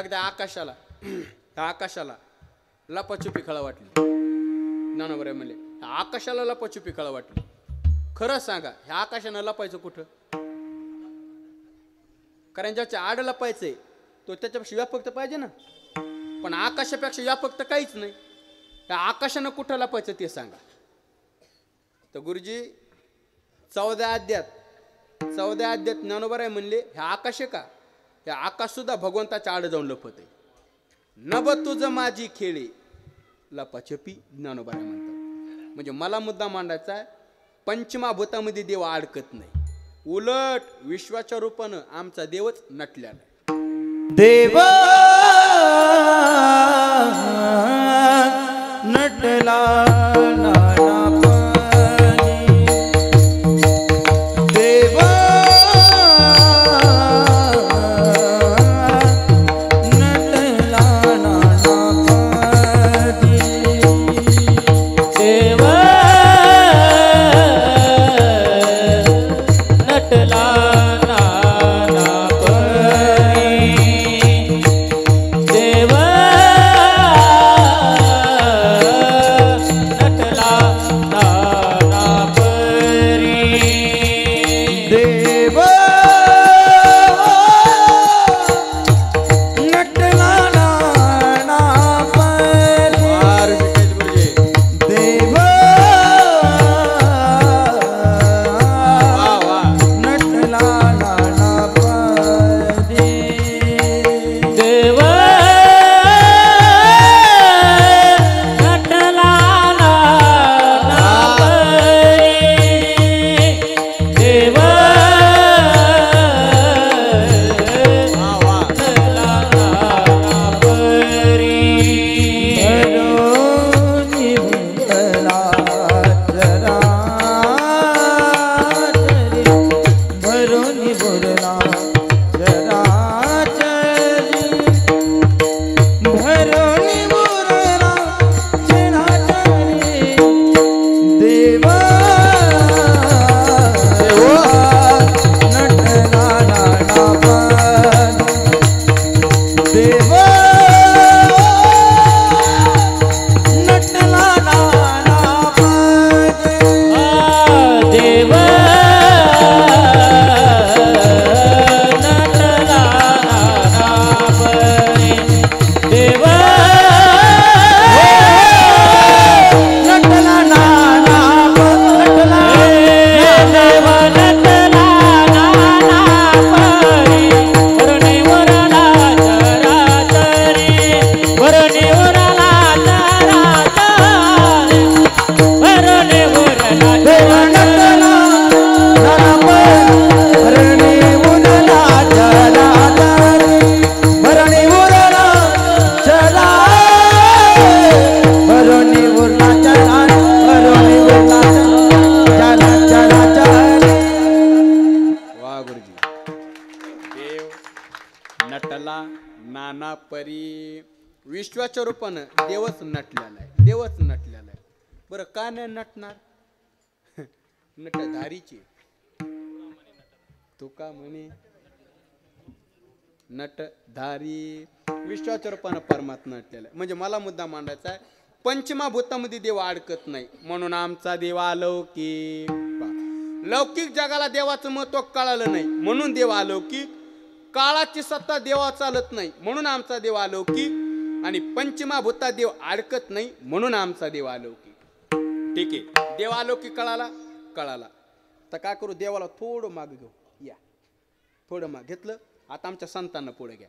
एकदा आकाशाला त्या आकाशाला लपाछुपी खेळा वाटली. ज्ञानोबा म्हणले आकाशाला लपाछुपी खेळा वाटली. खरं सांगा ह्या आकाशानं लपायचं कुठं? कारण ज्याच्या आड लपायचंय तो त्याच्यापेक्षा व्यापक तर पाहिजे ना. पण आकाशापेक्षा व्यापक तर काहीच नाही. त्या आकाशानं कुठं लपायचं ते सांगा. तर गुरुजी 14 अध्यात ज्ञानोबा म्हणले हे आकाश आहे का? हे आकाश सुद्धा भगवंताच्या आड जाऊन लपत आहे. नभ तुझं माझी खेळे लपाछपी ज्ञानोबा म्हणतात. म्हणजे मला मुद्दा मांडायचा आहे पंचमहाभूतामध्ये देव अडकत नाही. उलट विश्वाच्या रूपानं आमचा देवच नटलेला आहे. देव नटला नाना परी विश्वाच्या रूपानं देवच नटलेला आहे. देवच नटलेला आहे. बरं का नाही नटणार? नटधारीची तुका म्हणे नटधारी विश्वाच्या रूपानं परमात्मा नटलेला आहे. म्हणजे मला मुद्दा मांडायचा आहे पंचमहाभूतामध्ये देव अडकत नाही म्हणून आमचा देव अलौकिक. लौकिक जगाला देवाचं महत्व कळालं नाही म्हणून देव अलौकिक. काळाची सत्ता देवा चालत नाही म्हणून आमचा देव अलौकिक. आणि पंचमहाभूतात देव अडकत नाही म्हणून आमचा देव अलौकिक. ठीक आहे देव अलौकिक कळाला तर काय करू? देवाला थोडं माग घेऊ. या थोडं माग घेतलं. आता आमच्या संतांना पुढे घ्या.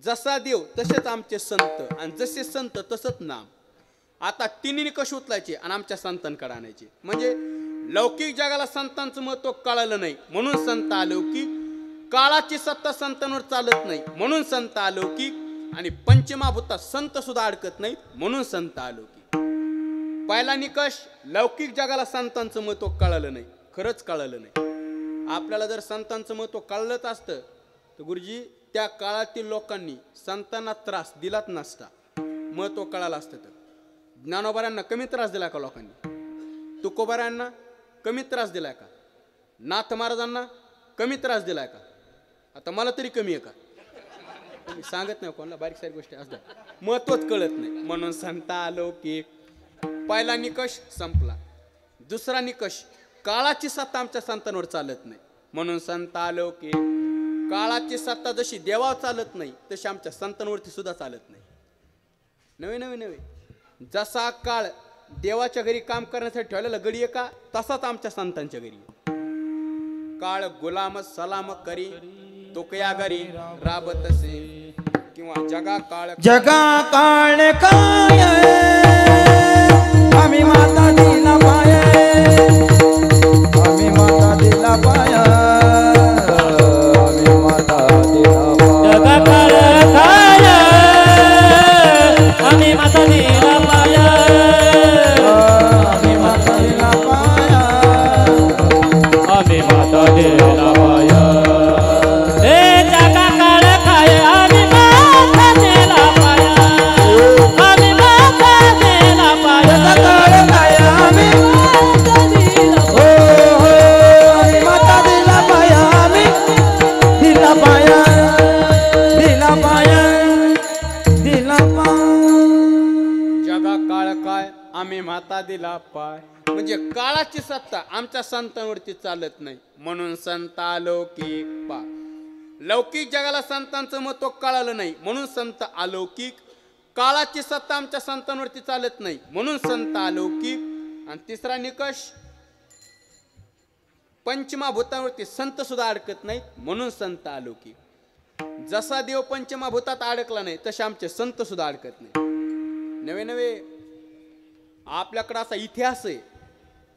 जसा देव तसेच आमचे संत आणि जसे संत तसंच नाम. आता तिन्ही निकष उचलायचे आणि आमच्या संतांकडे आणायचे. म्हणजे लौकिक जगाला संतांचं महत्व कळालं नाही म्हणून संत अलौकिक. काळाची सत्ता संतांवर चालत नाही म्हणून संत अलौकिक. आणि पंचमहाभूतात संत सुद्धा अडकत नाही म्हणून संत अलौकिक. पहिला निकष लौकिक जगाला संतांचं महत्व कळालं नाही. खरंच कळालं नाही. आपल्याला जर संतांचं महत्व कळलंच असतं तर गुरुजी त्या काळातील लोकांनी संतांना त्रास दिलाच नसता. महत्व कळालं असतं तर. ज्ञानोबाऱ्यांना कमी त्रास दिला का लोकांनी? तुकोबाऱ्यांना कमी त्रास दिलाय का? नाथ महाराजांना कमी त्रास दिलाय का? आता मला तरी कमी आहे का? मी सांगत नाही कोणाला, बारीक सारी गोष्टी असतात, महत्वच कळत नाही. म्हणून संत अलौकिक. पहिला निकष संपला. दुसरा निकष, काळाची सत्ता आमच्या संतांवर चालत नाही, म्हणून संत अलौकिक. काळाची सत्ता जशी देवावर चालत नाही तशी आमच्या संतांवरती सुद्धा चालत नाही. नवे नवे नवे जसा काळ देवाच्या घरी काम करण्यासाठी ठेवलेला गडी आहे का, तसाच आमच्या संतांच्या घरी. काळ गुलाम सलाम करी तोकया घरी राबतसे, किंवा जगा काळ काय आम्ही माता दिला पाय, आम्ही माता दिला पाय, आम्ही माता दिला पाय. जगा काळ काय आम्ही माता दिला पाय, आम्ही माता दिला पाय, आम्ही माता दिला पाय. आम्ही माता दिला पाय. म्हणजे काळाची सत्ता आमच्या संतांवरती चालत नाही, म्हणून संत अलौकिक. पा लौकिक जगाला संतांचं महत्व कळालं नाही, म्हणून संत अलौकिक. काळाची सत्ता आमच्या संतांवरती चालत नाही, म्हणून संत अलौकिक. आणि तिसरा निकष, पंचमहाभूतांवरती संत सुद्धा अडकत नाहीत, म्हणून संत अलौकिक. जसा देव पंचमहाभूतात अडकला नाही तसे आमचे संत सुद्धा अडकत नाही. नवे नवे आपल्याकडे असा इतिहास आहे,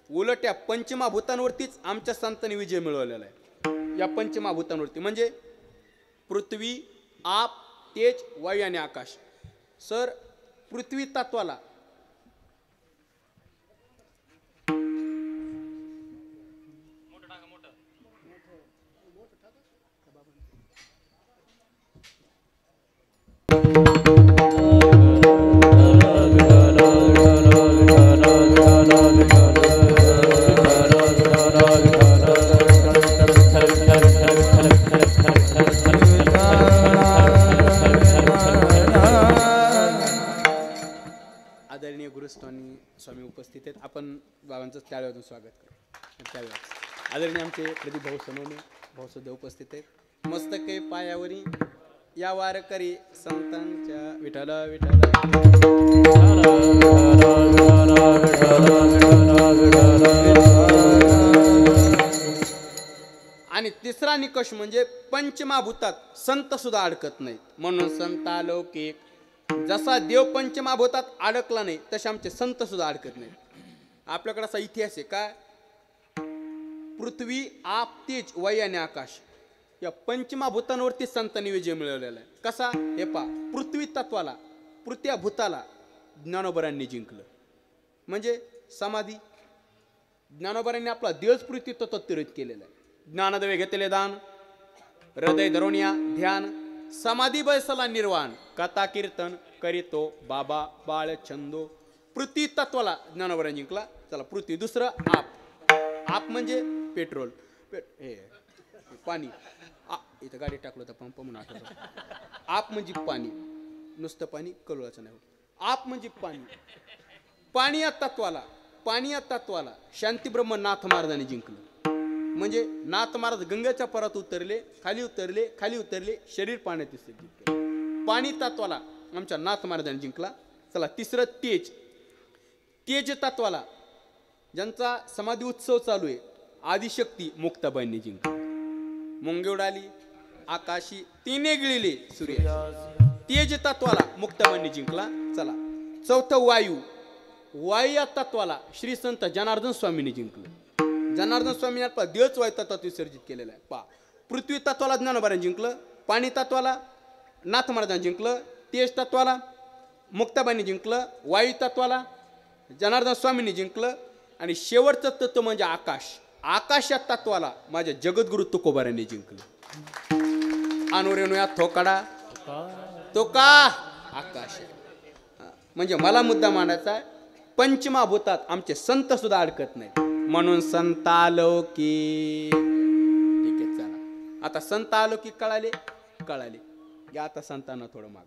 उलट या पंचमहाभूतांवरतीच आमच्या संतांनी विजय मिळवलेला आहे. या पंचमहाभूतांवरती म्हणजे पृथ्वी, आप, तेज, वायू आणि आकाश. सर पृथ्वी तत्वाला आदरणीय गुरुस्वामी स्वामी उपस्थित आहेत. आपण बाबांचं त्यावेळेस स्वागत करू. त्यावेळेस आदरणीय आमचे प्रदीप भाऊ सोनवणे भाऊ सुद्धा उपस्थित आहेत. मस्तके पायावरी या वारकरी संतांच्या विठ्ठल विठ्ठल. आणि तिसरा निकष म्हणजे पंचमहाभूतात संत सुद्धा अडकत नाहीत, म्हणून संत अलौकिक. जसा देव पंचमहाभूतात अडकला नाही तसे आमचे संत सुद्धा अडकत नाहीत. आपल्याकडे असा इतिहास आहे काय, पृथ्वी, आप, तेज, वायू आणि आकाश या पंचमहाभूतांवरती संतांनी विजय मिळवलेला आहे. कसा, हे पा पृथ्वी तत्वाला, पृथ्या भूताला ज्ञानोबरांनी जिंकलं. म्हणजे समाधी, ज्ञानोबरांनी आपला देवच पृथ्वी तत्त्वरित केलेला आहे. ज्ञानदेवे घेतलेले दान, हृदय धरोनिया ध्यान, समाधी बैसला निर्वाण, कथा कीर्तन करीतो बाबा बाळ छंदो. पृथ्वी तत्वाला ज्ञानोबरांनी जिंकला. चला पृथ्वी. दुसरं आप. आप म्हणजे पेट्रोल, हे पाणी. इथं गाडी टाकलं तर पंप म्हणून आठवतं. आप म्हणजे पाणी, नुसतं पाणी, कलोळाचं नाही. आप म्हणजे पाणी. पाणी या तत्वाला, पाणी या तत्वाला शांतीब्रह्म नाथ महाराजांनी जिंकलं. म्हणजे नाथ महाराज गंगेच्या परात उतरले, खाली उतरले, खाली उतरले, शरीर पाण्यात विसर्जित केलं. पाणी तत्वाला आमच्या नाथ महाराजांनी जिंकला. चला तिसरं तेज. तेज तत्वाला ज्यांचा समाधी उत्सव चालू आहे, आदिशक्ती मुक्ताबाईंनी जिंकला. मुंगी उडाली आकाशी, तिने गिळले सूर्य. तेज तत्वाला मुक्ताबाईंनी जिंकला. चला चौथं वायू. वायू या तत्वाला श्री संत जनार्दन स्वामींनी जिंकलं. जनार्दन स्वामी आपला देवच वायू तत्वात विसर्जित केलेला आहे. पा पृथ्वी तत्वाला ज्ञानोबारांनी जिंकलं, पाणी तत्वाला नाथ महाराजांनी जिंकलं, तेज तत्वाला मुक्ताबाईंनी जिंकलं, वायू तत्वाला जनार्दन स्वामींनी जिंकलं, आणि शेवटचं तत्व म्हणजे आकाश. आकाश या तत्वाला माझ्या जगद्गुरु तुकोबारांनी जिंकलं. अनुरेणुया थोकाडा तो का आकाश. म्हणजे मला मुद्दा मांडायचा आहे, पंचमहाभूतात आमचे संत सुद्धा अडकत नाही, म्हणून संत अलौकिक. ठीक आहे चला, आता संत अलौकिक कळाले. घ्या आता संतांना थोडं माग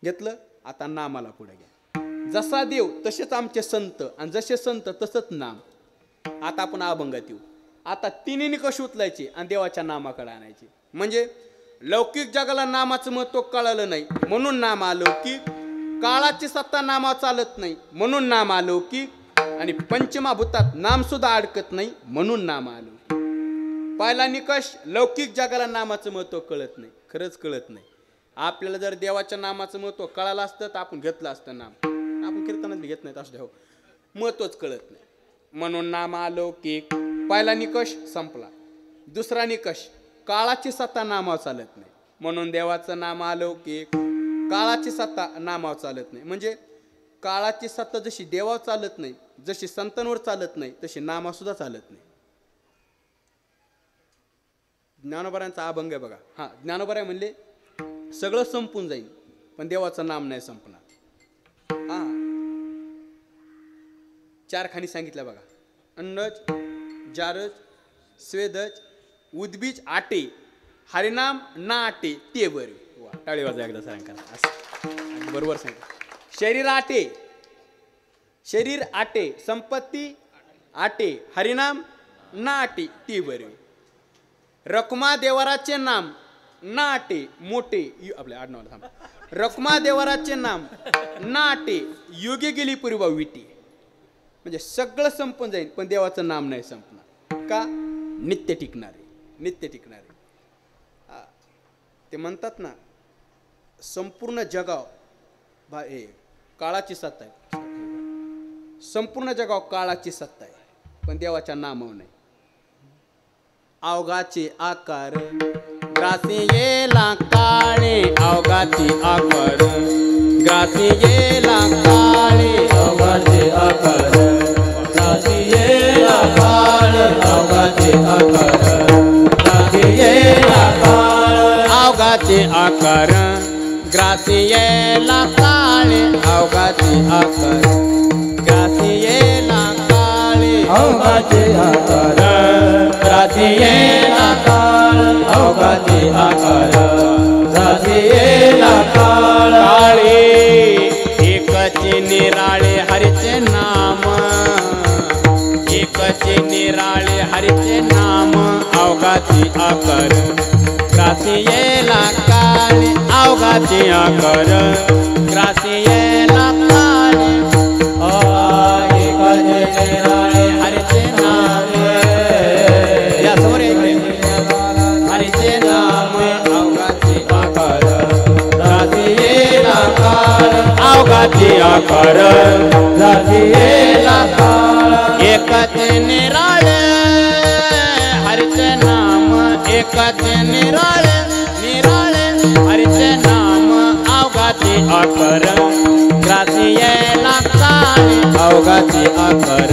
घेतलं. आता नामाला पुढे घ्या. जसा देव तसेच आमचे संत आणि जसे संत तसंच नाम. आता आपण अभंगात येऊ. आता तिन्ही निकष उचलायचे आणि देवाच्या नामाकडे आणायचे. म्हणजे लौकिक जगाला नामाचं महत्व कळालं नाही म्हणून नाम अलौकिक, काळाची सत्ता नामावर चालत नाही म्हणून नाम अलौकिक, आणि पंचमाभूतात नाम सुद्धा अडकत नाही म्हणून नाम अलौकिक. पहिला निकष, लौकिक जगाला नामाचं महत्व कळत नाही. खरंच कळत नाही. आपल्याला जर देवाच्या नामाचं महत्व कळालं असतं तर आपण घेतलं असतं नाम. आपण कीर्तनात घेत नाहीत असं, हो, महत्वच कळत नाही म्हणून नाम अलौकिक. पहिला निकष संपला. दुसरा निकष, काळाची सत्ता नामावर चालत नाही म्हणून देवाचं नाम अलौकिक. काळाची सत्ता नामावर चालत नाही म्हणजे काळाची सत्ता जशी देवावर चालत नाही, जशी संतांवर चालत नाही, तशी नामावर सुद्धा चालत नाही. ज्ञानोबरांचा अभंग आहे बघा. हा, ज्ञानोबराय म्हणले सगळं संपून जाईल पण देवाचं नाम नाही संपणार. हा, 4 खाणी सांगितल्या बघा. अन्नज, जारज, स्वेदज, उद्बीज आटे, हरिनाम ना आटे ते बरे. वा, टाळी वाजा एकदा सांगा. असं बरोबर सांगितलं. शरीर आटे, शरीर आटे, संपत्ती आटे, हरिनाम ना आटे ते बरे. रखमा देवराचे नाम ना आटे मोठे. आपल्या आडनावाला थांबा. रखमा देवराचे नाम ना आटे योग्य गेली पूर्वा विटी. म्हणजे सगळं संपून जाईल पण देवाचं नाम नाही संपणार. का? नित्य टिकणारे, नित्य टिकणारे. ते म्हणतात ना, संपूर्ण जगाव हे काळाची सत्ता आहे. संपूर्ण जगाव काळाची सत्ता आहे पण देवाच्या नामावर नाही. अवघाचे आकार ग्रासी येला काळे, अवघाचे आकार ग्रासी येला काळे, अवघाचे आकार ग्रासी येला काळे, अवघाचे आकार ग्रासी येला काळे, अवघाचे आकार ग्रासी येला काळे, अवघाचे आकार ग्रासी येला काळे, अवघाचे आकार ग्रासी येला काळे, अवघाचे आकार ग्रासी येला काळे. एकचे निराळे हरिचे नाम, एकचे निराळे हरिचे नाम, अवघाचे आकार ग्रासी येला काळे, अवघाचे आकार ग्रासी येला काळे. एकाचे निराळे हरिचे नाम, या समोर इकडे. हरिचे नाम, अवघाचे आकार ग्रासी येला काळे, अवघाचे आकार ग्रासी येला काळे. एकचे निराळे हरिचे नाम, एकचे निराळे निराळे हरिचे नाम, अवघाचे आकार ग्रासी येला काळे, अवघाचे आकार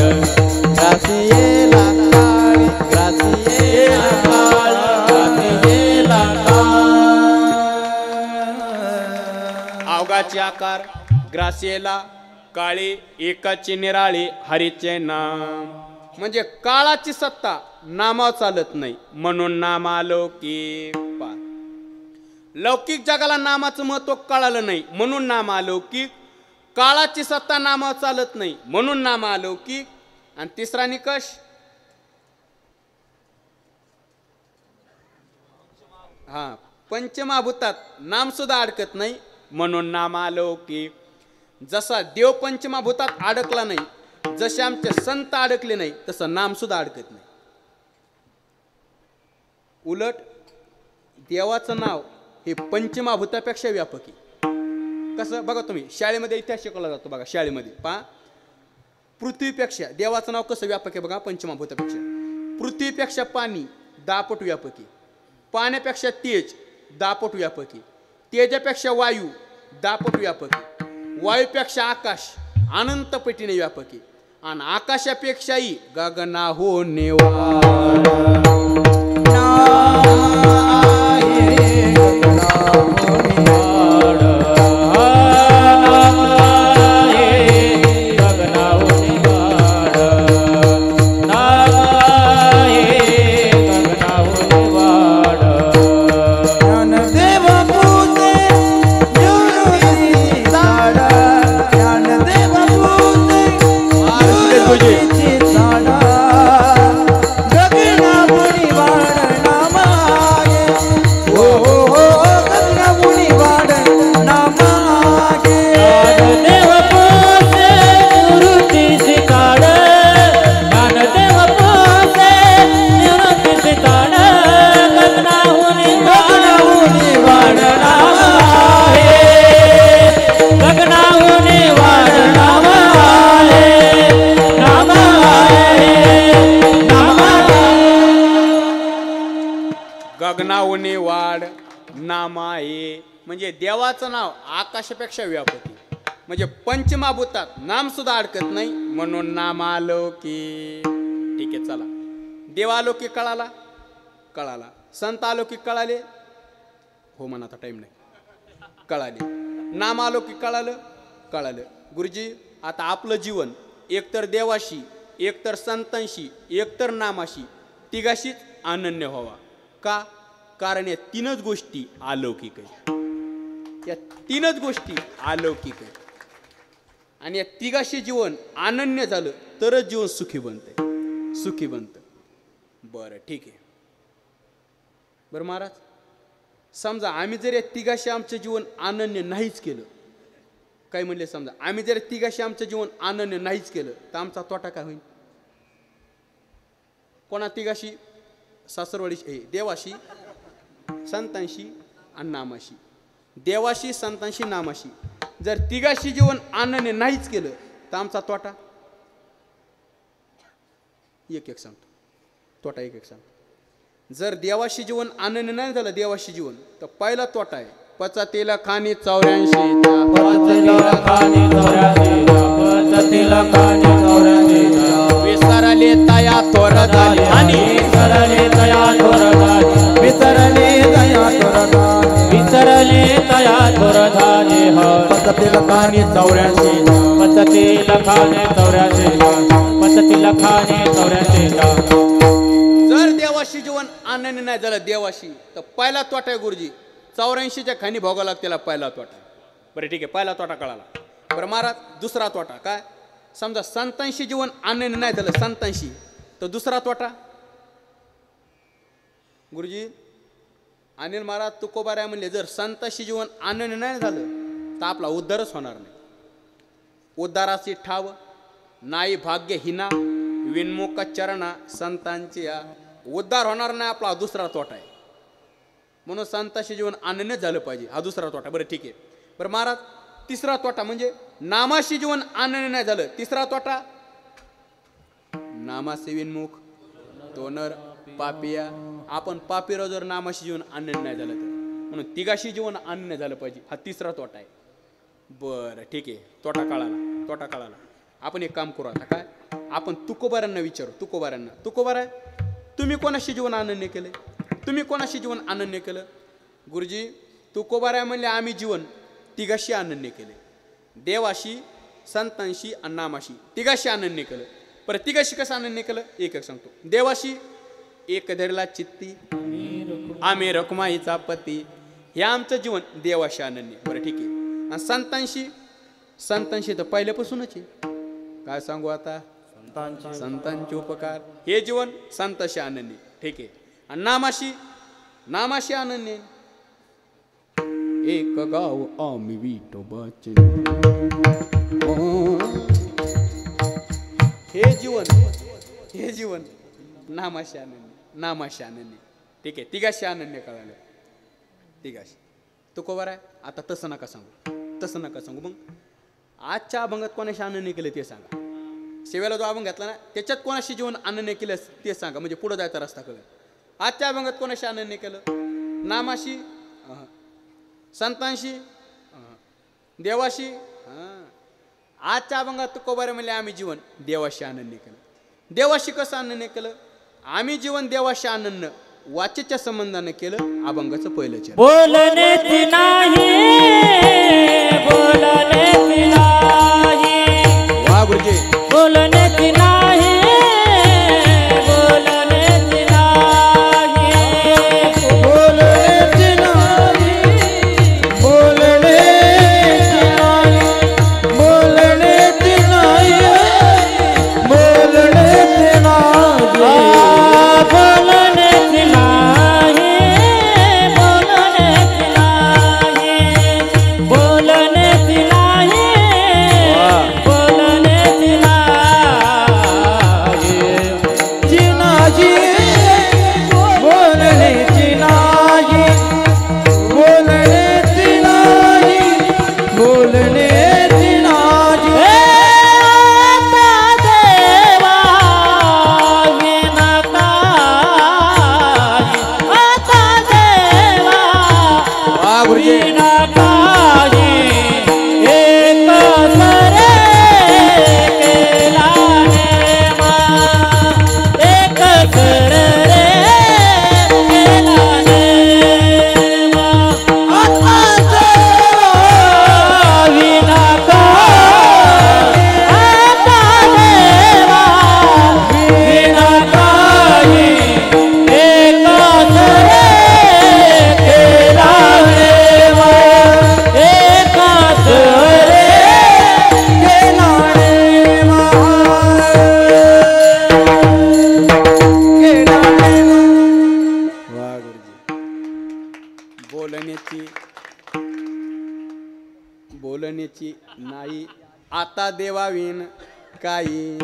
ग्रासी येला काळे, ग्रासी येला काळे, ग्रासी येला काळे. अवघाचे आकार ग्रासीला काळे, एकाचे निराळे हरीचे नाम. म्हणजे काळाची सत्ता नामावर चालत नाही म्हणून नाम अलौकिक. लौकिक जगाला नामाचं महत्व कळालं नाही म्हणून नाम अलौकिक. काळाची सत्ता नामावर चालत नाही म्हणून नाम अलौकिक. आणि तिसरा निकष, हा, पंचमहाभूतात नाम सुद्धा अडकत नाही म्हणून नाम अलौकिक. जसा देव पंचमहाभूतात अडकला नाही, जसे आमचे संत अडकले नाही, तसं नाम सुद्धा अडकत नाही. उलट देवाचं नाव हे पंचमहाभूतापेक्षा व्यापक आहे. कसं बघा तुम्ही, शाळेमध्ये इतिहास शिकवला जातो बघा. शाळेमध्ये पहा, पृथ्वीपेक्षा देवाचं नाव कसं व्यापक आहे बघा. पंचमहाभूतापेक्षा पृथ्वीपेक्षा पाणी 10 पट व्यापक आहे. पाण्यापेक्षा तेज 10 पट व्यापक आहे. तेजापेक्षा वायू 10 पट व्यापक आहे. वायूपेक्षा आकाश अनंत पटीने व्यापक आहे. आणि आकाशापेक्षाही गगना हो नेवार. देव निवृत्तीची झाडा गगना बुडी वाढ नामागे हो गगना बुडी वाढ नामागे देव पोसे निवृत्तीची काढ ज्ञानदेव पोसे निवृत्तीची काढ गगनाहुनी वाढ नामागे गगनाहुनी वाढ नामागे गगनावने वाढ नामाये म्हणजे देवाचं नाव आकाशापेक्षा व्यापक म्हणजे पंचमाभूतात नाम सुद्धा अडकत नाही म्हणून नामालोकी. ठीक आहे चला, देवालोकी कळाला कळाला, संत अलौकिक कळाले हो म्हणा, आता टाइम नाही, कळाले. नामालौकिक कळालं कळालं. गुरुजी आता आपलं जीवन एकतर देवाशी, एकतर संतांशी, एकतर नामाशी, तिघाशीच अनन्य व्हावा. का? कारण या तीनच गोष्टी अलौकिक आहेत. या तीनच गोष्टी अलौकिक आहेत आणि या तिघाशी जीवन अनन्य झालं तरच जीवन सुखी बनतंय, सुखी बनतं. बरं ठीक आहे. बरं महाराज, समजा आम्ही जर या तिघाशी आमचं जीवन अनन्य नाहीच केलं, काय म्हणले, समजा आम्ही जर तिघाशी आमचं जीवन अनन्य नाहीच केलं तर आमचा तोटा काय होईल? कोणा तिघाशी? सासरवाडीशी, देवाशी, संतांशी आणि नामाशी. देवाशी, संतांशी, नामाशी जर तिघाशी जीवन अनन्य नाहीच केलं तर आमचा तोटा एक एक सांगतो. तोटा एक एक सांगतो. जर देवाशी जीवन अनन्य नाही झालं, देवाशी जीवन, तर पहिला तोटा आहे पचतीला खाणी 84, विसरले तया थोर झाले आणि विसरले तया थोर झाले, विसरले तया थोर झाले, विसरले तया थोर झाले. पचतीला खाणी 84, पचतीला खाणे 84, पचतीला खाणे 84. जर देवाशी जीवन अनन्य नाही झालं देवाशी, तर पहिला तोटा आहे गुरुजी 84च्या खाणी भोगावं लागते, त्याला पहिला तोटा. बरं ठीक आहे, पहिला तोटा कळाला. बरं महाराज, दुसरा तोटा काय? समजा संतांशी जीवन अनन्य नाही झालं, संतांशी, तर दुसरा तोटा गुरुजी अनिल महाराज तुकोबाराय म्हणले, जर संतांशी जीवन अनन्य नाही झालं तर आपला उद्धारच होणार नाही. उद्धाराची ठाव नाही भाग्य हिना, विनमुख चरणा संतांची उद्धार होणार नाही, आपला दुसरा तोटा आहे. म्हणून संतांशी जीवन अनन्य झालं पाहिजे, हा दुसरा तोटा. बरं ठीक आहे. बरं महाराज, तिसरा तोटा म्हणजे नामाशी जीवन अनन्य नाही झालं, तिसरा तोटा नामासे विनमुख तो नर पापिया. आपण पापीरा जर नामाशी जीवन अनन्य नाही झालं तर, म्हणून तिघाशी जीवन अनन्य झालं पाहिजे, हा तिसरा तोटा आहे. बरं ठीक आहे, तोटा कळाला, तोटा कळाला. आपण एक काम करू आता, काय आपण तुकोबारांना विचारू. तुकोबारांना, तुकोबाराय तुम्ही कोणाशी जीवन अनन्य केले? तुम्ही कोणाशी जीवन अनन्य केलं? गुरुजी तुकोबाराय म्हणले, आम्ही जीवन तिघाशी अनन्य केले, देवाशी, संतांशी आणि नामाशी, तिघाशी अनन्य केलं. परत तिघाशी कसं अनन्य केलं एक एक सांगतो. देवाशी एक धरला चित्ती आम्ही रखुमाईचा पती, हे आमचं जीवन देवाशी अनन्य. बरं ठीक आहे. आणि संतांशी, संतांशी तर पहिल्यापासूनच आहे, काय सांगू आता, संतांचे उपकार, हे जीवन संतांशी अनन्य. ठीक आहे. आणि नामाशी, नामाशी अनन्य. एक गाव आम्ही विठोबाचे, हे जीवन, हे जीवन नामाशी अनन्य, नामाशी अनन्य. ठीक आहे. तिघाशी अनन्य कळालं, तिघाशी. तुकोबार आहे. आता तसं नका सांगू, तसं नका सांगू. मग आजच्या अभंगात कोणाशी अनन्य केलं ते सांगा. सेवेला जो अभंग घातला ना त्याच्यात कोणाशी जीवन अनन्य केलं ते सांगा, म्हणजे पुढे जायचा रस्ता कळेल. आजच्या अभंगात कोणाशी अनन्य केलं? नामाशी, संतांशी, देवाशी. आजच्या अभंगात तुकोबार म्हणले, आम्ही जीवन देवाशी अनन्य केलं. देवाशी कसं अनन्य केलं? आम्ही जीवन देवाशी अनन्य वाचेच्या संबंधाने केलं. अभंगाचं पहिलं चरण. बोलणे नाही, बोलणे नाही, वा गुरुजी. बोलणे नाही, बोलणे नाही, बोलणे नाही, बोलणे नाही, बोलणे नाही, बोलणे आई आता देवावीन काही.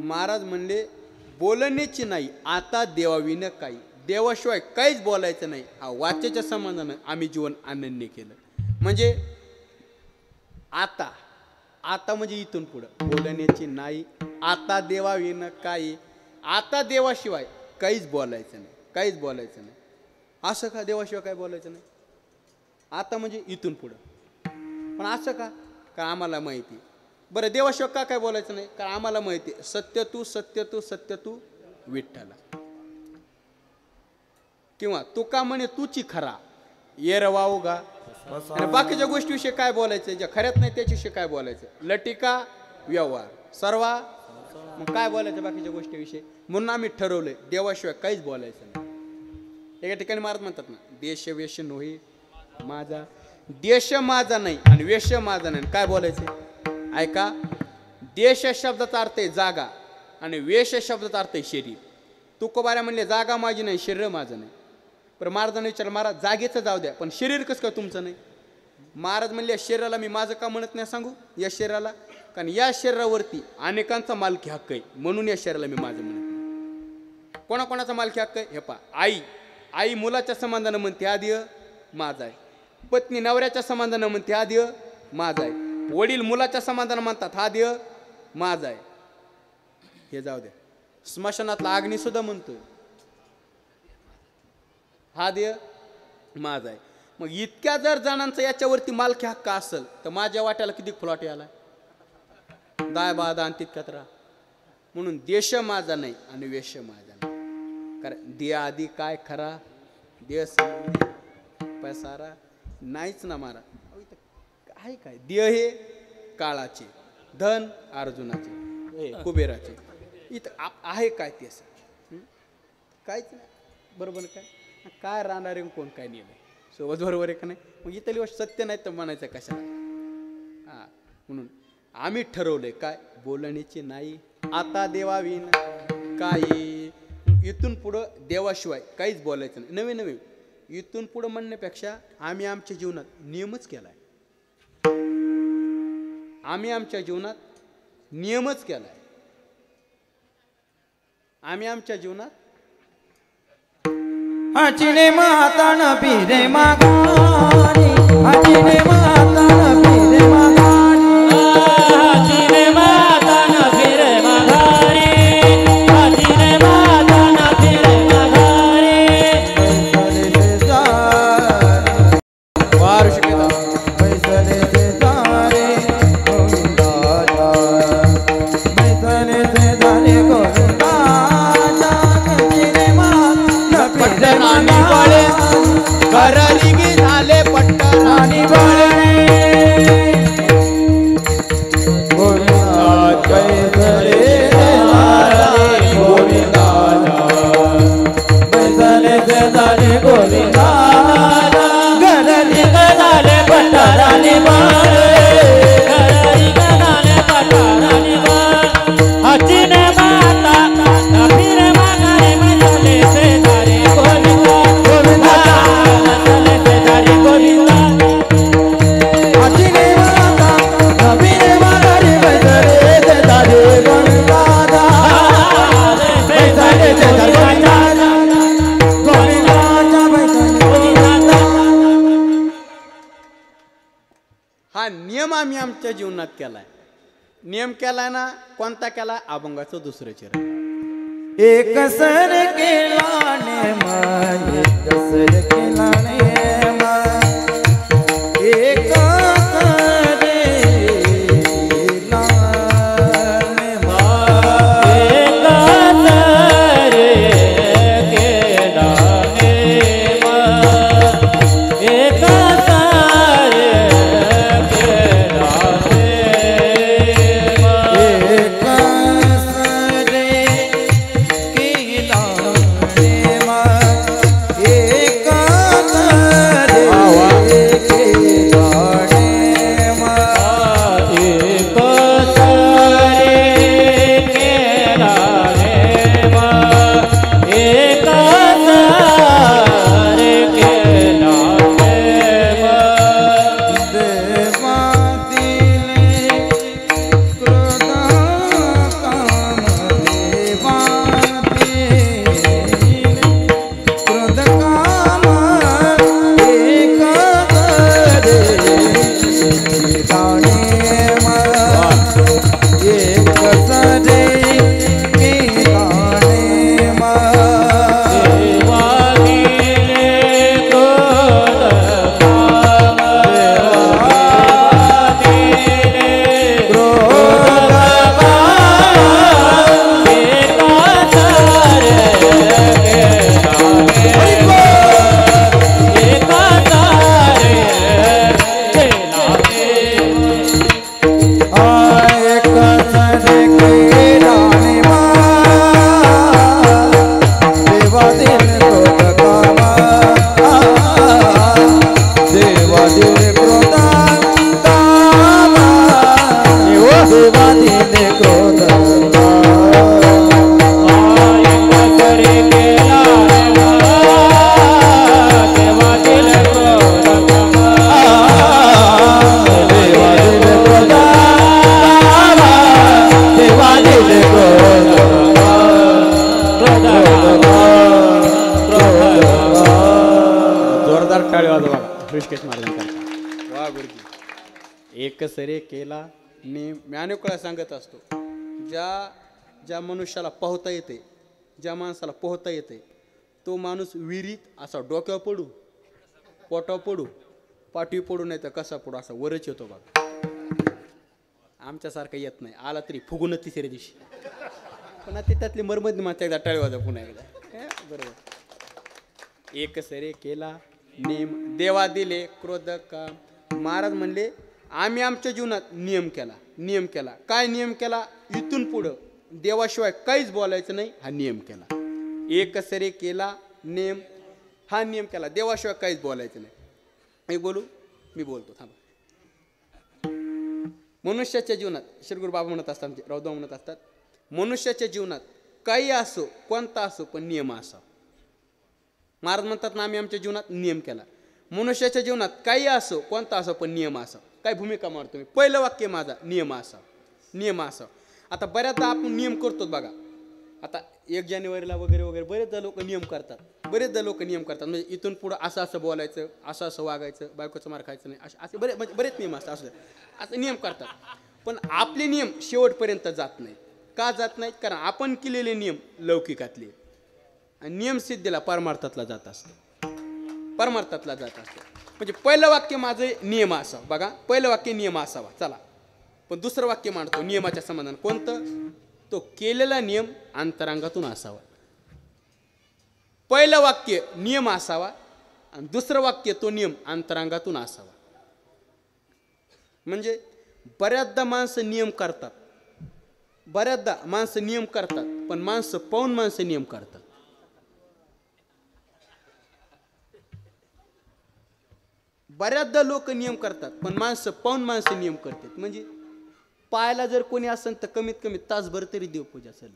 महाराज म्हणले बोलण्याची नाही, आता देवाविन काही. देवाशिवाय काहीच बोलायचं नाही. हा वाचेच्या संबंधानं आम्ही जीवन अनन्य केलं. म्हणजे आता, आता म्हणजे इथून पुढं बोलण्याची नाही, आता देवाविन काही. आता देवाशिवाय काहीच बोलायचं नाही, काहीच बोलायचं नाही. असं का देवाशिवाय काय बोलायचं नाही? आता म्हणजे इथून पुढं. पण असं का? कारण आम्हाला माहिती. बरं देवाशिवाय का काय बोलायचं नाही? कारण आम्हाला माहिती सत्य तू सत्य तू सत्य तू विठ्ठला. किंवा तुका म्हणे तूची खरा येर वावगा. आणि बाकीच्या गोष्टीविषयी काय बोलायचं? ज्या खऱ्यात नाही त्याच्याविषयी काय बोलायचं? लटिका व्यवहार सर्वा. मग काय बोलायचं बाकीच्या गोष्टीविषयी? म्हणून आम्ही ठरवलंय देवाशिवाय काहीच बोलायचं नाही. एका ठिकाणी महाराज म्हणतात ना, देश वेश नोही माझा. देश माझा नाही आणि वेश माझा नाही. काय बोलायचं? ऐका, देश शब्दाचा अर्थ आहे जागा आणि वेश शब्दाचा अर्थ आहे शरीर. तुकोबाऱ्या म्हणले जागा माझी नाही, शरीर माझं नाही. पण महाराजांनी विचारलं, महाराज जागेचं जाऊ द्या, पण शरीर कसं काय तुमचं नाही? महाराज म्हणले शरीराला मी माझं का म्हणत नाही सांगू? या शरीराला, कारण या शरीरावरती अनेकांचा मालकी हक्क आहे, म्हणून या शरीराला मी माझं म्हणत नाही. कोणाकोणाचा मालकी हक्क आहे? हे पहा, आई, आई मुलाच्या संबंधानं म्हणते हा देह माझा आहे. पत्नी नवऱ्याच्या संबंधानं म्हणते हा देह माझा आहे. वडील मुलाच्या संबंधानं म्हणतात हा देह माझा आहे. हे जाऊ द्या. स्मशानातला अग्नी सुद्धा म्हणतोय हा देह माझा आहे. मग इतक्या जर जणांचा याच्यावरती मालकी हक्क असेल तर माझ्या वाट्याला किती फ्लॉट याला? दाय बादा आणि तितक्यात राहा. म्हणून देश माझा नाही आणि वेश माझा नाही. कारण देह आधी काय खरा, देह पैसारा नाहीच ना मारा. काय काय देह हे काळाचे, धन अर्जुनाचे, कुबेराचे. इथं आहे काय ते असं? काहीच नाही. बरोबर काय? काय राहणार आहे कोण काय नेलं सोबत? बरोबर आहे का नाही? मग इथली गोष्ट सत्य नाही तर म्हणायचं कशाला? हां, म्हणून आम्ही ठरवलंय काय बोलण्याची नाही, आता देवाविन काही. इथून पुढं देवाशिवाय काहीच बोलायचं नाही. नवीन नवीन इथून पुढं म्हणण्यापेक्षा आम्ही आमच्या जीवनात नियमच केलाय. आम्ही आमच्या जीवनात नियमच केलाय. आम्ही आमच्या जीवनात हाचिने मातान पिरे मागारी, हाचिने मातान पिरे मागारी, हाचिने मातान पिरे मागारी, हाचिने मातान पिरे मागारी. वार शिकता पैसले से दारे गोविंदा, पैसले से दारे गोविंदा. पट्टराणी बाळे करलिगी झाले, पट्टराणी बाळे गोविंदा कैसरे दारे गोविंदा, पैसले से दारे गोविंदा. करलिगी झाले पट्टराणी बाळे, करलिगी झाले पट्टराणी बाळे. हाचिने माता फिर मागारे मजले से दारे गोविंदा, गोविंदा मजले से दारे गोविंदा. हाचिने माता फिर मागारे मजले से दारे गोविंदा, पैसले से दारे गोविंदा, गोविंदा. हा नियम आम्ही आमच्या जीवनात केलाय. नियम केलाय ना, कोणता केलाय? अभंगाचं दुसरं चरण. एक सर केला नेम, एक सर केला नेम, एक सर केला नेम, एक सर केला नेम, एक सर केला नेम, एक सर केला नेम, एक सर एकसरे केला नेम. मी अनेक वेळा सांगत असतो, ज्या मनुष्याला पोहता येते, ज्या माणसाला पोहता येते, तो माणूस विहिरीत असा डोक्यावर पडू, पोटावर पडू, पाठीवर पडू, नाही तर कसा पडू, असा वरच येतो बघा. आमच्यासारखं येत नाही, आला तरी फुगून तिसऱ्या दिवशी. पण ते त्यातली मरमत मात्र एकदा टाळीवाजा पुन्हा एकदा. बरोबर. एकसरे केला नेम देवा दिले क्रोध का. महाराज म्हणले आम्ही आमच्या जीवनात नियम केला. काय नियम केला? इथून पुढं देवाशिवाय काहीच बोलायचं नाही, हा नियम केला. एकसरे केला नेम, हा नियम केला. देवाशिवाय काहीच बोलायचं नाही. मी बोलतो थांबा. मनुष्याच्या जीवनात श्रीगुरु बाबा म्हणत असतात, रावदाव म्हणत असतात, मनुष्याच्या जीवनात काही असो, कोणता असो, पण नियम असावा. महाराज म्हणतात ना आम्ही आमच्या जीवनात नियम केला. मनुष्याच्या जीवनात काही असो, कोणता असो, पण नियम असावा. काय भूमिका मारतो मी? पहिलं वाक्य माझा नियम असावा. आता बऱ्याचदा आपण नियम करतो बघा. आता 1 जानेवारीला वगैरे बरेचदा लोक नियम करतात. म्हणजे इथून पुढं असं बोलायचं, असं वागायचं, बायकोचं मार खायचं नाही, असे बरेच नियम असतात. असं नियम करतात. पण आपले नियम शेवटपर्यंत जात नाहीत. का जात नाहीत? कारण आपण केलेले नियम लौकिकातले आणि नियमसिद्धीला परमार्थातला जात असतो. म्हणजे पहिलं वाक्य माझं नियम असावा. बघा, पहिलं वाक्य नियम असावा. चला, पण दुसरं वाक्य मांडतो नियमाच्या संबंधाने. कोणतं? तो केलेला नियम अंतरांगातून असावा. पहिलं वाक्य नियम असावा आणि दुसरं वाक्य तो नियम अंतरांगातून असावा. म्हणजे बऱ्याचदा माणसं नियम करतात, पण माणसं पाहून नियम करतात. बऱ्याचदा लोक नियम करतात, पण माणसं पाहून नियम करतात. म्हणजे पायाला जर कोणी असेल तर कमीत कमी तासभर तरी देवपूजा असेल.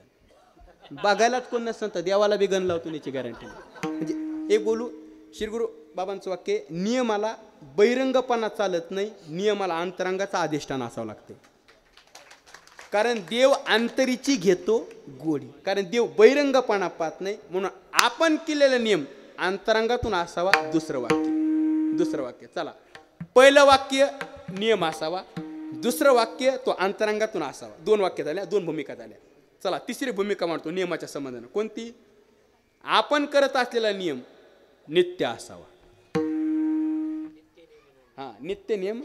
बघायलाच कोण नसेल तर देवाला बी गण लावतो याची गॅरंटी. म्हणजे एक बोलू श्रीगुरु बाबांचं वाक्य, नियमाला बहिरंगपणा चालत नाही, नियमाला अंतरंगाचा अधिष्ठान असावं लागते. कारण देव अंतरीची घेतो गोडी. कारण देव बहिरंगपणा पाहत नाही, म्हणून आपण केलेला नियम अंतरंगातून असावा. दुसरं वाक्य चला, पहिलं वाक्य नियम असावा, दुसरं वाक्य तो अंतरंगातून असावा. 2 वाक्य झाल्या, 2 भूमिका झाल्या. चला, तिसरी भूमिका मांडतो नियमाच्या संबंधाने. कोणती? आपण करत असलेला नियम नित्य असावा. नित्य नियम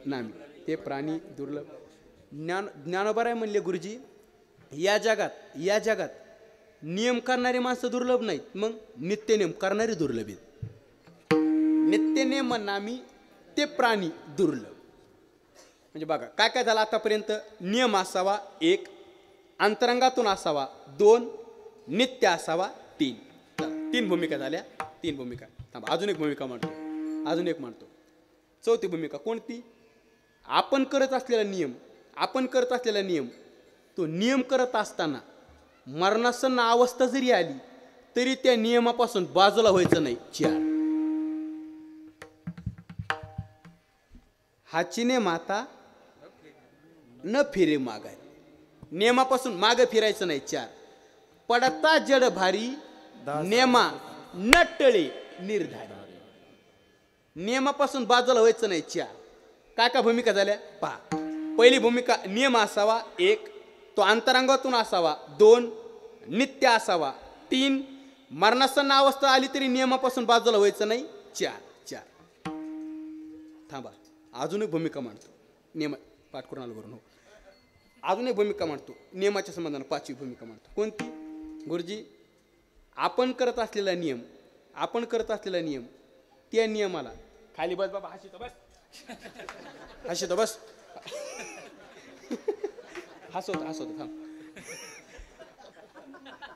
नामी ते प्राणी दुर्लभ. ज्ञानोबा म्हणले गुरुजी, या जगात नियम करणारी माणसं दुर्लभ नाहीत, मग नित्य नियम करणारी दुर्लभ आहेत. नित्य नियम नामी ते प्राणी दुर्लभ. म्हणजे बघा काय झालं आतापर्यंत. नियम असावा 1, अंतरंगातून असावा 2, नित्य असावा 3. 3 भूमिका झाल्या. 3 भूमिका. थांबा, अजून एक भूमिका मांडतो. चौथी भूमिका कोणती? आपण करत असलेला नियम तो नियम करत असताना मरणासन्न अवस्था जरी आली तरी त्या नियमापासून बाजूला व्हायचं नाही. 4, हाचीने माता न फिरे मागाय. नियमापासून मागे फिरायचं नाही. 4, पडता जड भारी नेमा न टळे निर्धारी. नियमापासून बाजूला व्हायचं नाही. 4 काय भूमिका झाल्या पहा. पहिली भूमिका नियम असावा 1, तो अंतरंगातून असावा 2, नित्य असावा 3, मरणासन्न अवस्था आली तरी नियमापासून बाजूला व्हायचं नाही. 4 थांबा, अजून एक भूमिका मांडतो. नियम पाठ करून आलो बरोबर. अजून एक भूमिका मांडतो नियमाच्या संबंधाने. 5वी भूमिका मांडतो. कोणती? गुरुजी, आपण करत असलेला नियम त्या नियमाला खाली बस बाबा, हसतो बस हसवतो थांब.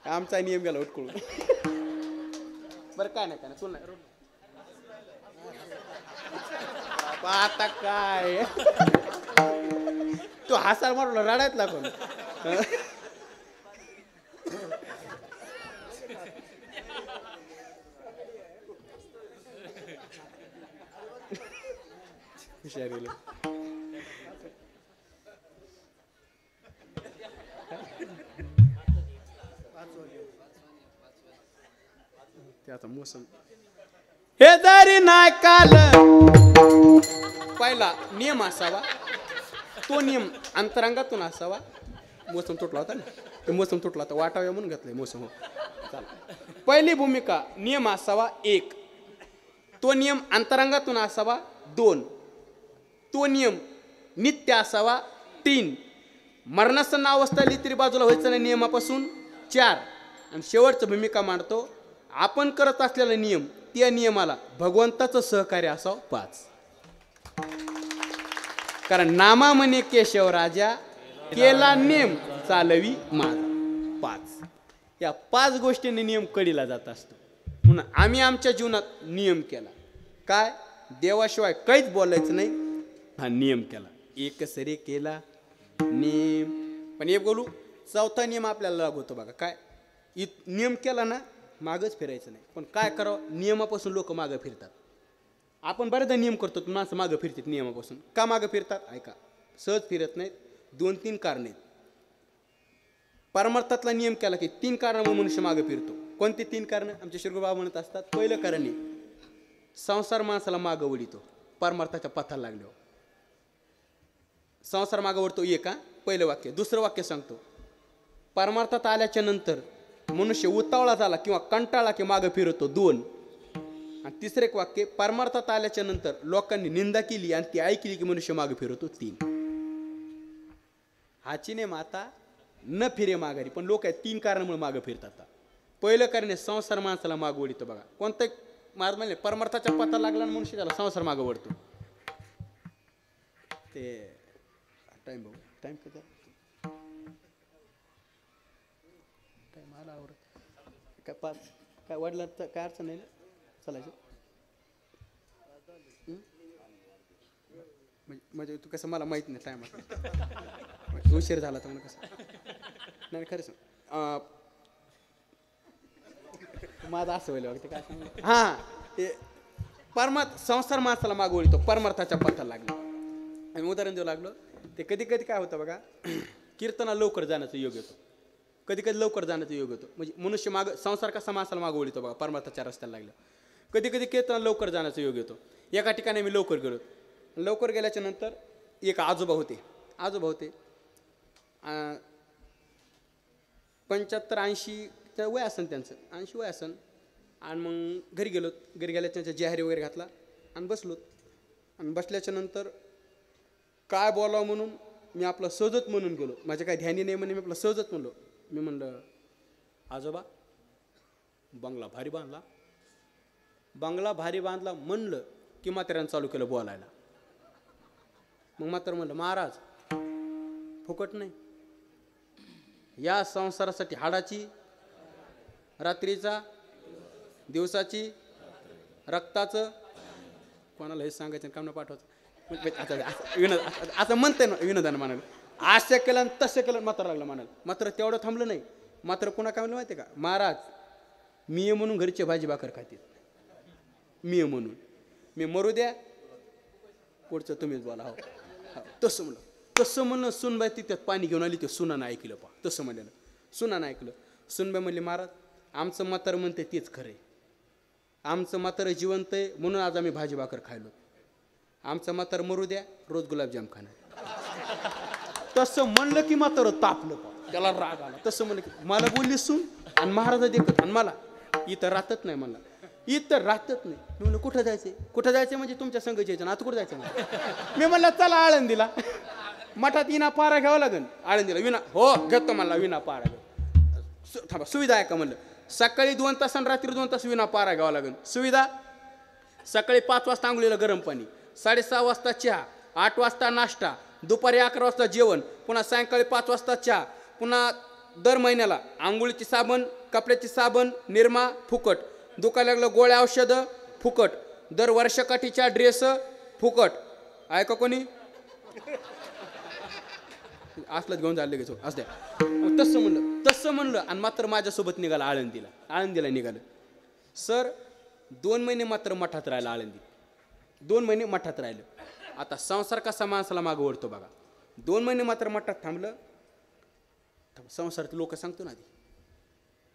आमचा नियम गेला उठकळून. बरं काय नाही तुला नाही आता काय तो हसार मारला रडायतला कोण. हुशारीला ते आता मोसम हे दारी नाही काल. पहिला नियम असावा तो नियम अंतरंगातून असावा. मोसम तुटला होता ना, ते मोसम तुटला होता वाटाव्या म्हणून घेतलंय मोसम. हो चालेल. पहिली भूमिका नियम असावा 1, तो नियम अंतरंगातून असावा 2, तो नियम नित्य असावा 3, मरणासन्न अवस्था आली तरी बाजूला व्हायचं नाही नियमापासून 4, आणि शेवटचं भूमिका मांडतो आपण करत असलेला नियम त्या नियमाला भगवंताचं सहकार्य असावं 5. कारण नामा म्हणे केशव राजा केला नेम चालवी माझा 5. या 5 गोष्टींनी नियम कडीला जात असतो. म्हणून आम्ही आमच्या जीवनात नियम केला. काय? देवाशिवाय काहीच बोलायचं नाही हा नियम केला. एकसरी केला नियम. पण एक बोलू, चौथा नियम आपल्याला लागू होतो बघा. काय? नियम केला ना मागच फिरायचं नाही. पण काय करावं, नियमापासून लोक मागं फिरतात. आपण बरेचदा नियम करतो, माणसं मागं फिरतात नियमापासून. का मागं फिरतात? ऐका, सहज फिरत नाहीत. 2-3 कारण आहेत. परमार्थातला नियम केला की 3 कारणामुळे मनुष्य मागं फिरतो. कोणती 3 कारणं? आमचे शिरगोबाबा म्हणत असतात. पहिलं कारण आहे संसार माणसाला मागं वळितो. परमार्थाच्या पथाला लागल्यावर संसार मागं वळतो. एक हा पहिलं वाक्य. दुसरं वाक्य सांगतो, परमार्थात आल्याच्या नंतर मनुष्य उतावळा झाला किंवा कंटाळा की मागं फिरतो. 2. आणि तिसरं एक वाक्य, परमार्थात आल्याच्या नंतर लोकांनी निंदा केली आणि ती ऐकली की मनुष्य मागे फिरतो. 3. हाची ने माता न फिरे माघारी. पण लोक 3 कारणामुळे मागे फिरतात. पहिलं कारण आहे संसार माणसाला माग ओढितो. बघा कोणतं मार्ग म्हणजे परमार्थाच्या पत्ता लागला आणि मनुष्य त्याला संसार मागे ओढतो. ते टाइम बघू, टाइम किती टाइम आला आवरत काय 5 काय वाढलं तर काय अडचण नाही ना चालायचं. म्हणजे तू कसं मला माहित नाही टायमात उशीर झाला तर म्हणून कसं नाही खरंच माझं असं व्हायला वाटतं काय सांग. हां ते संसार माणसाला माग ओळखतो परमार्थाच्या पथाला लागलो. आणि उदाहरण देऊ लागलो ते कधी कधी काय होतं बघा, कीर्तना लवकर जाण्याचा योग येतो. कधी कधी लवकर जाण्याचा योग येतो. म्हणजे मनुष्य माग संसार कसा माणसाला माग ओळखतो बघा परमार्थाच्या रस्त्याला लागलं. कधी कधी कीर्तना लवकर जाण्याचा योग येतो. एका ठिकाणी मी लवकर गेलो. लवकर गेल्याच्या नंतर एक आजोबा होते 75-80 वय असन त्यांचं, 80 वय असन. आणि मग घरी गेलो. घरी गेल्या त्यांच्या जेहारी वगैरे घातला आणि बसलो. आणि बसल्याच्या नंतर काय बोलावं म्हणून मी आपलं सहजच म्हणून गेलो. माझ्या काय ध्यानी नाही म्हणे मी आपलं सहजच म्हणलो. मी म्हणलं आजोबा बंगला भारी बांधला. बंगला भारी बांधला म्हणलं की म्हाताऱ्यानं चालू केलं बोलायला. मग मात्र म्हणलं महाराज फुकट नाही, या संसारासाठी हाडाची रात्रीचा दिवसाची रक्ताचं कोणाला हे सांगायचं काम न पाठवायचं. विनोद असं म्हणते ना विनोदानं म्हणाल असं केलं आणि तसं केलं मात्र लागलं म्हणाल. मात्र तेवढं थांबलं नाही. मात्र पुन्हा काय म्हणलं माहिती आहे का, महाराज मी म्हणून घरची भाजी भाकर खातील. मी म्हणून मी मरू द्या पुढचं तुम्हीच बोला. हो तसं म्हणलं सुनबाई तिथ्यात पाणी घेऊन आली. ते सुनानं ऐकलं पा तसं म्हणलं. सुनानं ऐकलं. सुनबाई म्हणली महाराज आमचं म्हातारं म्हणते तेच खरं आहे. आमचं म्हातारं जिवंत आहे म्हणून आज आम्ही भाजी भाकर खायलो. आमचं म्हातारं मरू द्या रोज गुलाबजाम खाणार. तसं म्हणलं की म्हातारं तापलं पा, त्याला राग आला. तसं म्हणलं की मला बोलली सून आणि महाराज देखत आणि मला इथं राहतच नाही. मला इथं राहतच नाही. मी म्हणलं कुठं जायचंय? कुठं जायचं म्हणजे तुमच्या संघ यायचं ना. आता कुठं जायचं मला? मी म्हणलं चला आळंदीला. मठात विना पारा घ्यावा लागेल. आळंदीला विना हो घेतो मला विना पारा घेऊ. थांबा सुविधा आहे का म्हणलं. सकाळी 2 तास आणि रात्री 2 तास विना पारा घ्यावा लागेल. सुविधा सकाळी 5 वाजता आंघोळीला गरम पाणी, 6:30 वाजता चहा, 8 वाजता नाश्ता, दुपारी 11 वाजता जेवण, पुन्हा सायंकाळी 5 वाजता चहा, पुन्हा दर महिन्याला आंघोळीची साबण, कपड्याची साबण, निरमा फुकट, दुखायला लागलं गोळ्या औषधं फुकट, दर वर्षकाठीच्या ड्रेस फुकट. ऐका कोणी असलं घेऊन जायला लगेच असं द्या. तसं म्हणलं आणि मात्र माझ्यासोबत निघाला आळंदीला निघालं. सर 2 महिने मात्र मठात राहिलं. आळंदी 2 महिने मठात राहिलं. आता संसार कसा माणसाला मागं ओढतो बघा. 2 महिने मात्र मठात थांबलं. संसारातले लोक सांगतो ना आधी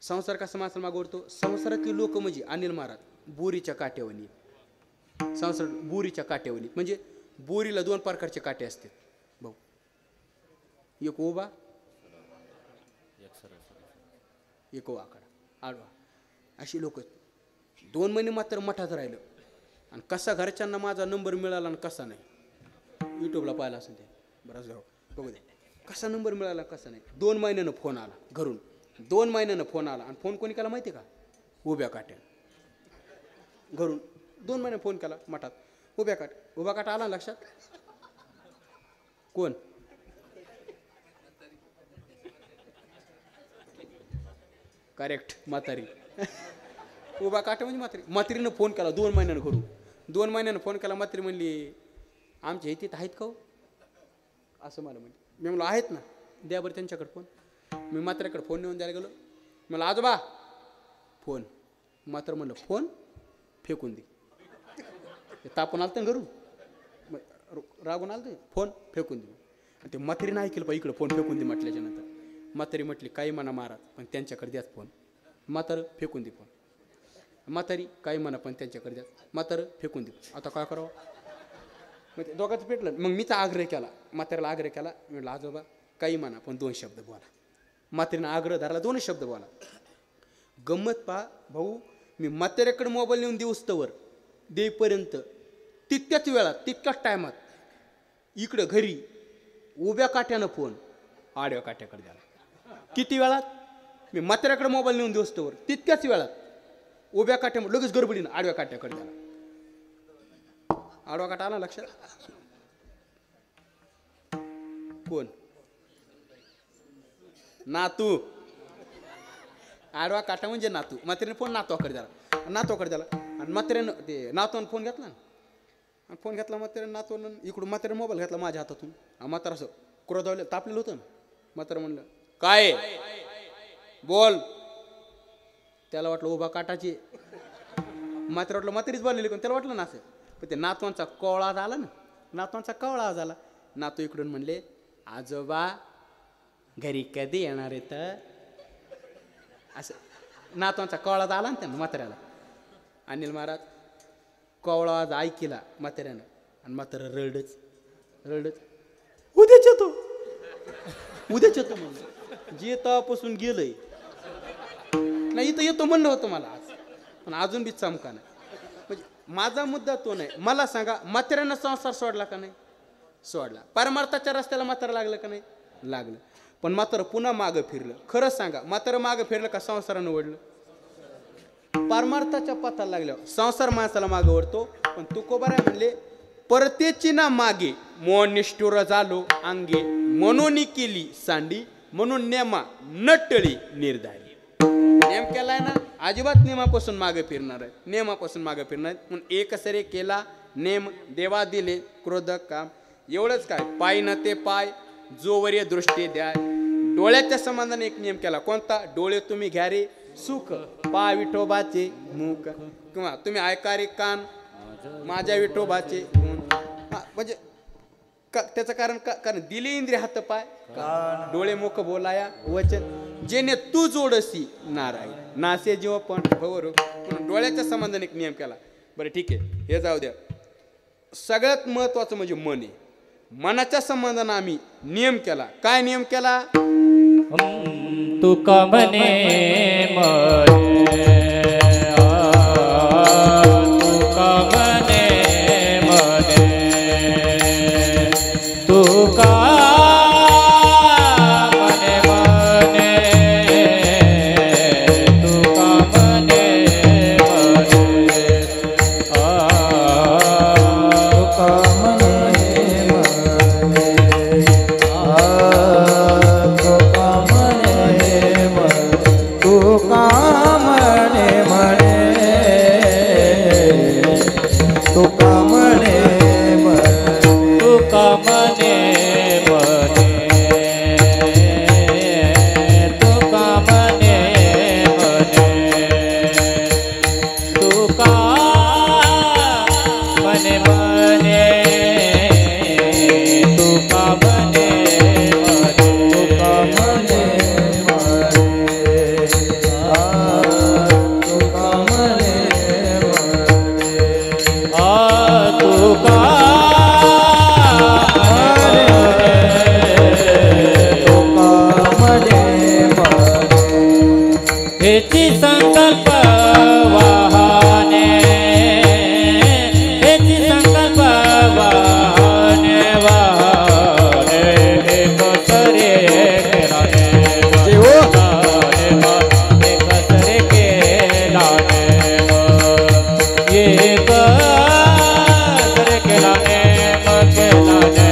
संसार कसा माणसाला मागं ओढतो. संसारातली लोक म्हणजे अनिल महाराज बोरीच्या काट्यावणी. संसार बोरीच्या काट्यावणी म्हणजे बोरीला 2 प्रकारचे काटे असतात भाऊ. एक उभा एक वाकडा आडवा, अशी लोक 2 महिने मात्र मठात राहिलं. आणि कसा घरच्यांना माझा नंबर मिळाला आणि कसा नाही, यूट्यूबला पाहिला असेल ते बराच बघू दे कसा नंबर मिळाला कसा नाही. 2 महिन्यानं फोन आला घरून, 2 महिन्यानं फोन आला. आणि फोन कोणी केला माहिती का? उभ्या काट्यानं घरून 2 महिने फोन केला मठात. उभ्या काटा आला लक्षात? कोण? करेक्ट, म्हातारी. उभा काटा म्हणजे म्हातारीनं फोन केला 2 महिन्यानं घरून. 2 महिन्यानं फोन केला. म्हातारी म्हणली आमच्या इथे आहेत का हो, असं मला म्हणली. मी म्हणलो आहेत ना, द्या बरं त्यांच्याकडे फोन. मी म्हाताऱ्याकडे फोन नेऊन द्यायला गेलो. मला आजोबा फोन. मात्र म्हणलं फोन फेकून दे. तापून आलं तर घरून रागून आलं ते फोन फेकून दे. आणि ते म्हातारीनं ऐकलं इकडं फोन फेकून दे म्हटल्याच्या नंतर. म्हातारी म्हटली काही म्हणा महाराज पण त्यांच्याकडे द्याच फोन. म्हातारं फेकून दे फोन. म्हातारी काही म्हणा पण त्यांच्याकडे द्या. म्हातारं फेकून दे. आता काय करावं? मग ते दोघांचं पेटलं. मग मीच आग्रह केला, म्हाताऱ्याला आग्रह केला. मी म्हटलं आजोबा काही म्हणा पण 2 शब्द बोला. म्हातारीनं आग्रह धरला 2 शब्द बोला. गंमत पहा भाऊ, मी म्हाताऱ्याकडे मोबाईल नेऊन देऊस्तवर देईपर्यंत तितक्याच वेळात तितक्याच टायमात इकडं घरी उभ्या काट्यानं फोन आडव्या काट्याकडे द्याला. किती वेळात? मी म्हाताऱ्याकडे मोबाईल नेऊन देऊस्तवर तितक्याच वेळात उभ्या काट्या लगेच गडबडीनं आडव्या काट्याकडे द्याला. आडवा काटा आला लक्षात? कोण? नातू. आडवा काटा म्हणजे नातू. म्हातारीने फोन नातवाकडे द्याला. आणि म्हाताऱ्यानं ते नातवानं फोन घेतला ना, फोन घेतला म्हाताऱ्यानं. नातवानं इकडून म्हाताऱ्यानं मोबाईल घेतला माझ्या हातातून. म्हातारा असं क्रोधावलं तापलेलं होतं ना. म्हातारं म्हणलं काय बोल. त्याला वाटलं उभा काटाची. म्हातारा वाटलं म्हातारीच बोललेली पण त्याला वाटलं ना असं. पण ते नातवांचा कवळा झाला ना, नातवांचा कवळा झाला. नातू इकडून म्हणले आजोबा घरी कधी येणार आहे तर, असं नातवांचा कवळा आला ना त्यांना म्हाताऱ्याला. अनिल महाराज कवळा आवाज ऐकला म्हाताऱ्यानं. आणि म्हातारा रडच उद्याच येतो म्हणलं. जे तेव्हापासून गेलंय नाही, इथं येतो म्हणलं होतं मला आज, पण अजून बी चमका नाही. म्हणजे माझा मुद्दा तो नाही. मला सांगा म्हाताऱ्यानं संसार सोडला का नाही? सोडला. परमार्थाच्या रस्त्याला म्हातारा लागलं का नाही? लागलं. पण म्हातारं पुन्हा मागं फिरलं. खरंच सांगा म्हातारं मागं फिरलं का संसारानं ओढलं? परमार्थाच्या पथाला लागल्यावर संसार माणसाला मागं ओढतो. पण तुकोबाराय म्हणले परतेची ना मागे मोह निष्ठुर झालो अंगे, म्हणून केली सांडी म्हणून नेमा नटळी निर्धारी. नेम केलाय ना, अजिबात नियमापासून मागे फिरणार आहे, नियमापासून मागे फिरणार आहे. म्हणून एकसरे केला नेम देवा दिले क्रोध काम. एवढंच काय पाय न ते पाय जोवर दृष्टी द्या. डोळ्याच्या संबंधाने एक नियम केला. कोणता? डोळे तुम्ही घ्या रे सुख, पाय विठोबाचे मुख, किंवा तुम्ही ऐका रे कान माझ्या विठोबाचे गुण. म्हणजे त्याचं कारण दिले इंद्रिय हात पाय डोळे मुख बोलाया वचन, जेने तू जोडसी नारायण नासे जीव पण भवर. म्हणून डोळ्याच्या संबंधाने एक नियम केला. बरं ठीक आहे, हे जाऊ द्या. सगळ्यात महत्वाचं म्हणजे मन आहे. मनाच्या संबंधाने आम्ही नियम केला. काय नियम केला? तुका म्हणे तुका म्हणे तुका हेची संकल्प वाहने हेची संकल्प वाहने वाहने एक सरे केलाने एक सरे केलाने एक सरे केलाने केलाने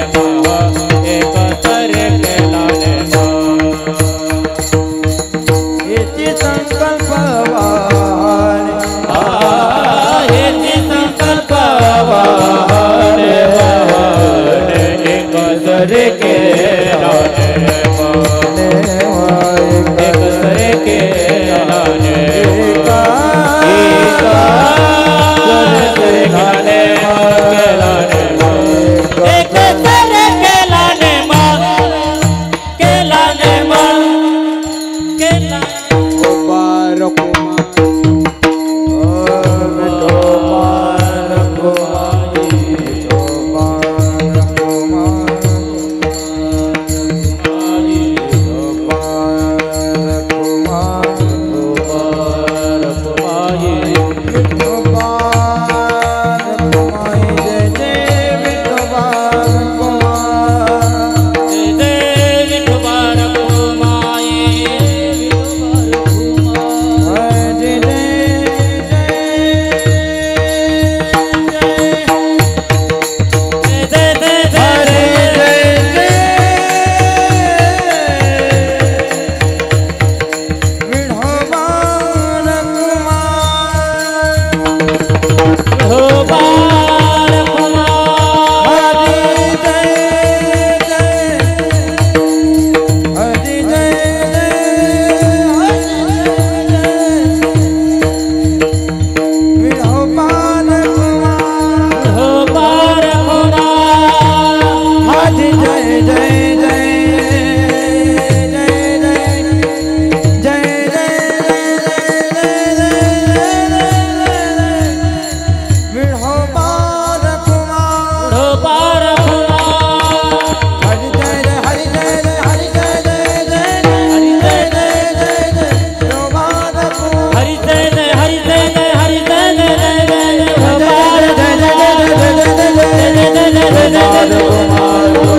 एक सरे केलाने हेची संकल्प वाहने हेची संकल्प वाहने वाहने एक सरे केलाने एक सरे केलाने एक सरे केलाने एक सरे केलाने केलाने केलाने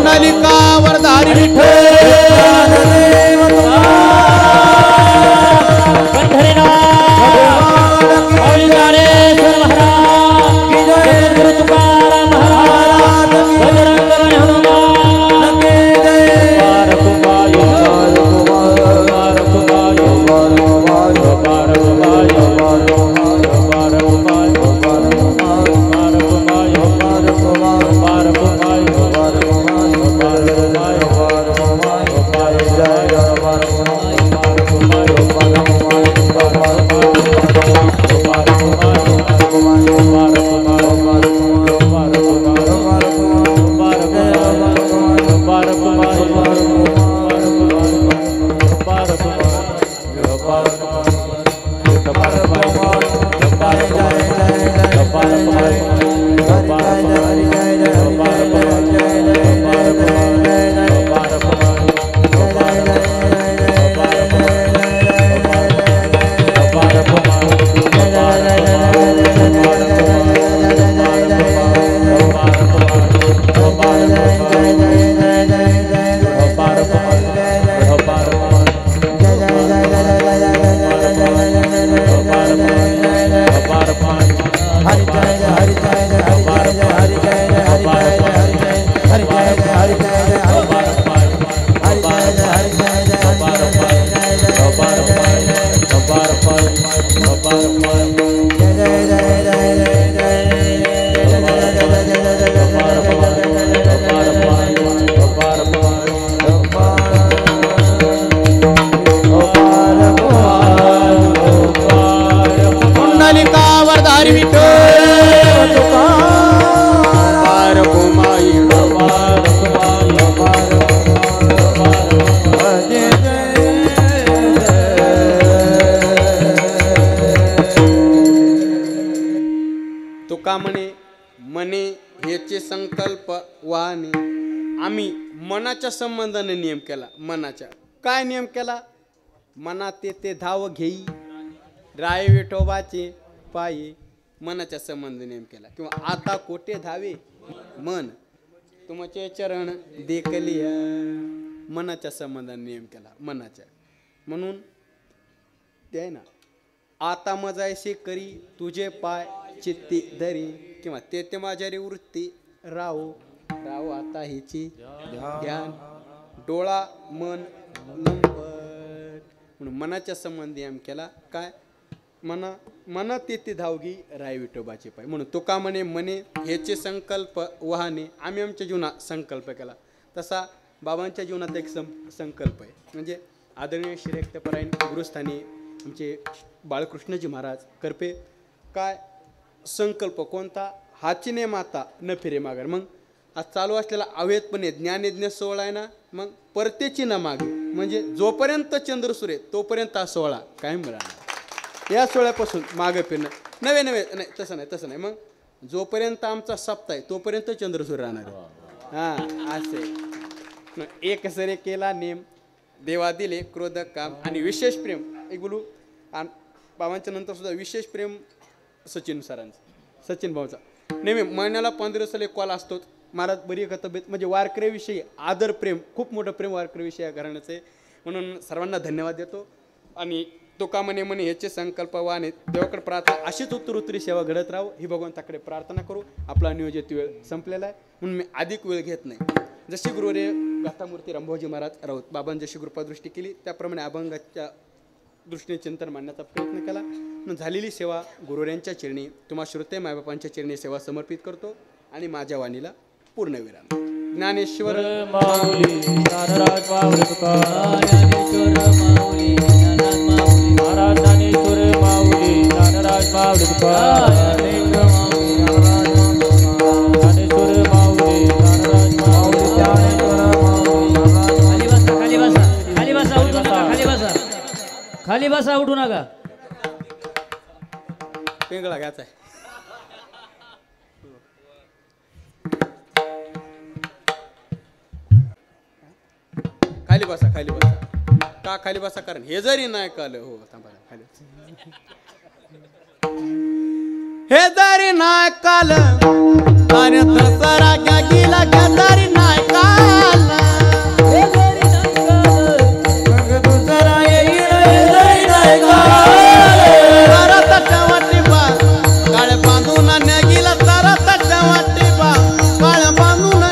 कुंडलिकावरधारी विठ्ठल कुंडलिकावरधारी विठ्ठल पार कुमाई तुका म्हणे मने हेचे संकल्प वाहने आम्ही मनाच्या संबंधाने नियम केला. मनाच्या काय नियम केला? मनात ते धाव घेई राय विठोबाची पायी मनाचा संबंध नेम केला. किंवा आता कोठे धावे मन तुमचे चरण देखलिया मनाच्या संबंधाने नियम केला मनाच्या. म्हणून ते आहे ना आता मजायसे करी तुझे पाय चित्ती धरी किंवा ते माझ्यारी वृत्ती राहू राहू आता हिची ध्यान डोळा मन लंबट. म्हणून मनाच्या संबंधी नियम केला काय मना तेथे धावगी राय विठोबाचे पाय. म्हणून तुका म्हणे मने ह्याचे संकल्प वाहने. आम्ही आमच्या जीवनात संकल्प केला तसा बाबांच्या जीवनात एक संकल्प आहे. म्हणजे आदरणीय श्री रक्तपरायण गुरुस्थानी आमचे बाळकृष्णजी महाराज करपे काय संकल्प कोणता हाची ने माता न फिरे मागर. मग आज चालू असलेला अवैधपणे ज्ञानयज्ञ सोहळा आहे ना मग परतेची न मागे. म्हणजे जोपर्यंत चंद्रसूर आहे तोपर्यंत हा सोहळा कायम राहणार. या सोहळ्यापासून मागे फिरणं नवे नाही तसं नाही. मग जोपर्यंत आमचा सप्ताह आहे तोपर्यंत चंद्रसूर राहणार. हां असे एक सरे केला नेम देवा दिले क्रोध काम आणि विशेष प्रेम. एक बोलू आणि बाबांच्या नंतर सुद्धा विशेष प्रेम सचिन सरांचं सचिन भाऊचा. नेहमी महिन्याला 15 दिवसाला कॉल असतोच. महाराज बरी का तब्येत. म्हणजे वारकऱ्याविषयी आदर प्रेम खूप मोठं प्रेम वारकऱ्याविषयी घराण्याचं आहे. म्हणून सर्वांना धन्यवाद देतो. आणि तो का म्हणे ह्याचे संकल्प वाहने देवाकडे प्रार्थना अशीच उत्तरोत्तरी सेवा घडत राहू ही भगवंताकडे प्रार्थना करू. आपला नियोजित वेळ संपलेला आहे म्हणून मी अधिक वेळ घेत नाही. जशी गुरुवर्य गाथामूर्ती रामभाऊजी महाराज राऊत बाबांनी जशी कृपादृष्टी केली त्याप्रमाणे अभंगाच्या दृष्टीने चिंतन मांडण्याचा प्रयत्न केला. म्हणून झालेली सेवा गुरुवर्यांच्या चरणी तुम्हा श्रोते मायबापांच्या चरणी सेवा समर्पित करतो आणि माझ्या वाणीला पूर्णविराम. ज्ञानेश्वर माऊली ज्ञानराज माऊली ज्ञानेश्वर माऊली ज्ञानराज माऊली महाराज ज्ञानेश्वर माऊली ज्ञानराज माऊली ज्ञानेश्वर माऊली ज्ञानराज माऊली खाली बसा उठू नका. पिंगळा घ्यायचा आहे. खाली बसा का खाली बसा कारण हे जरी नाही काल हो थांबा खाली हे जरी नाही काल आणि दसरा क्या गेला क्या जरी नाही काल दुसरा येईल हे जरी नाही काल. सरताच्या वाटी बा काळ बांधून गेला सरताच्या वाटी बा काळ बांधून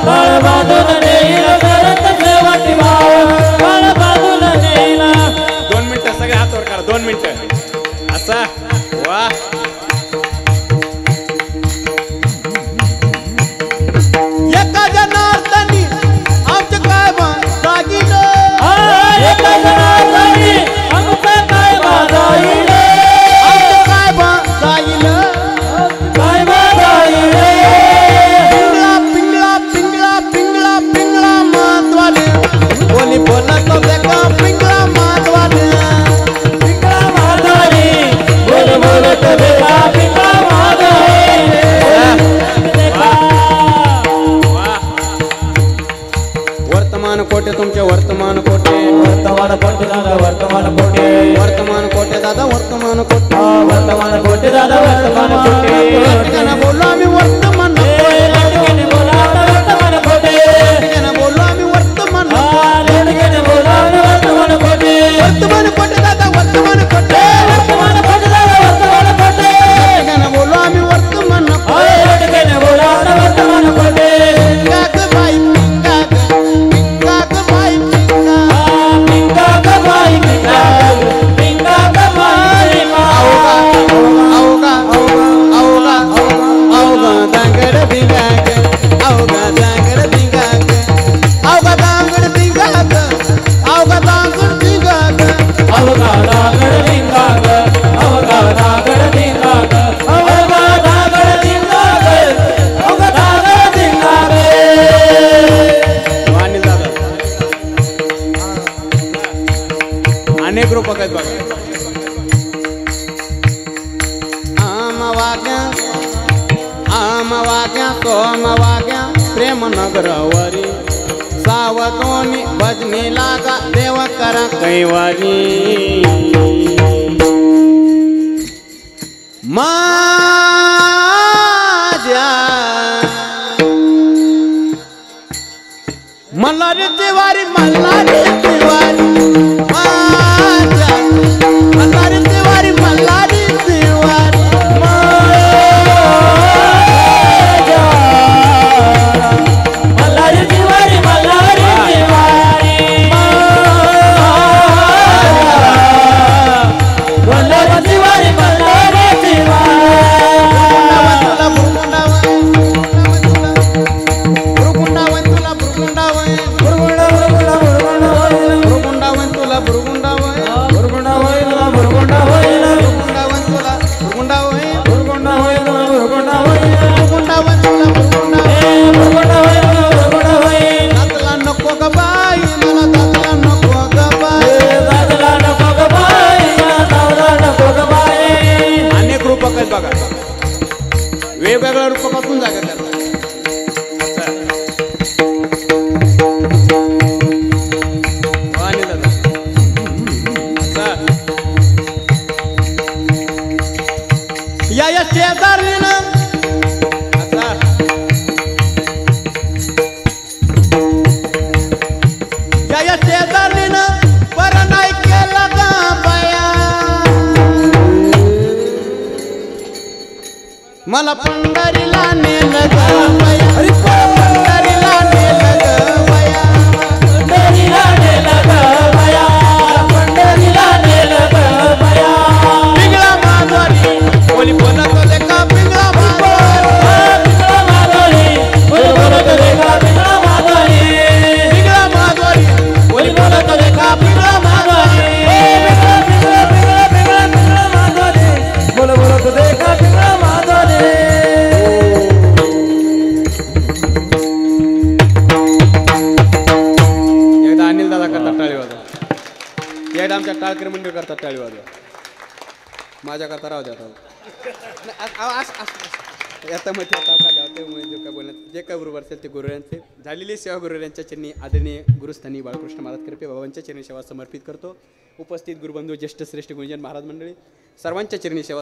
काळ बांधून नेईल करत सेवाटी भाव काळ बांधून नेईल. 2 मिनिटं सगळे हातावर करा 2 मिनिटं असा वा. एका जनार्दनी आमचं काय जागीलं एका जनार्दनी आमचं काय बाजाईल आमचं काय जागीलं काय बाजाईल. पिंगळा मातवाले बोली बोलत बेका पिंगळा मातवाले पिंगळा माधवी बोल बोलत बेटा पिंगळा माधवी. वर्तमान कोटे तुमचे वर्तमान कोटे वर्तमान कोटे दादा वर्तमान कोटे वर्तमान कोटे दादा वर्तमान कोटे वर्तमान कोटे दादा वर्तमान कोटे बोललो आम्ही वर्तमान बोला वर्तमान कोटे बोललो आम्ही वर्तमान वर्तमान कोटे वर्तमान कोटे दादा वर्तमान कोटे वर्तमान कोटे दादा वर्तमान कोटे बोललो आम्ही वर्तमान बोला वर्तमान कोटे काक बाई काक बाई पिंगा कमाई पिंगा कमाई अवगा दांगड भिंगाक अवगा दांगड भिंगाक अवगा दांगड भिंगाक अवगा दांगड भिंगाक अवगा दागड भिंगाक अवगा दागड भिंगाक अवगा दागड भिंगाक अवगा दागड भिंगाक. वाणी दादा अनेक रूपक आहेत बघा. आम वाग्या सोम वाग्या प्रेम नगरवरी सावधोनी भजनी लागा देव करा कैवारी माझ्या मल्हारी तिवारी मल्हारी तिवारी माझ्या मल्हारी तिवारी मल्हारी तिवारी मल्हारी तिवारी मल्हारी तिवारी मल्हारी तिवारी मल्हारी अनेक रूपक आहेत बघा वेगवेगळ्या रूपकातून जागा करतात या शेजारीनं या शेजारीनं पर नाही केलं का बया मला पंढरीला नेलं ग बया पंढरीला नेलं ग बया पंढरीला नेलं ग बया पंढरीला नेलं ग बया पिंगळा माधवरी बोली बोलत देखा पिंगळा माधवरी बोल बोलत देखा पिंगळा माधवरी पिंगळा माधवरी बोल बोलत देखा पिंगळा माधवरी पिंगळा माधवरी बोल बोलत देखा पिंगळा माधवरी एकदा अनिल दादा करतात टाळी वाजवा एकदा आमच्या टाळकरी मंडळ करतात टाळी वाजवा माझ्याकरता राहू द्या आता मध्ये काय बोलण्यात जे काय बरोबर असेल ते गुरुरायांचे झालेली सेवा गुरुरायांच्या चरणी आदरणीय गुरुस्थानी बाळकृष्ण महाराज कृपे बाबांच्या चरणी सेवा समर्पित करतो. उपस्थित गुरुबंधू ज्येष्ठ श्रेष्ठ गुरुजन महाराज मंडळी सर्वांच्या चरणी सेवा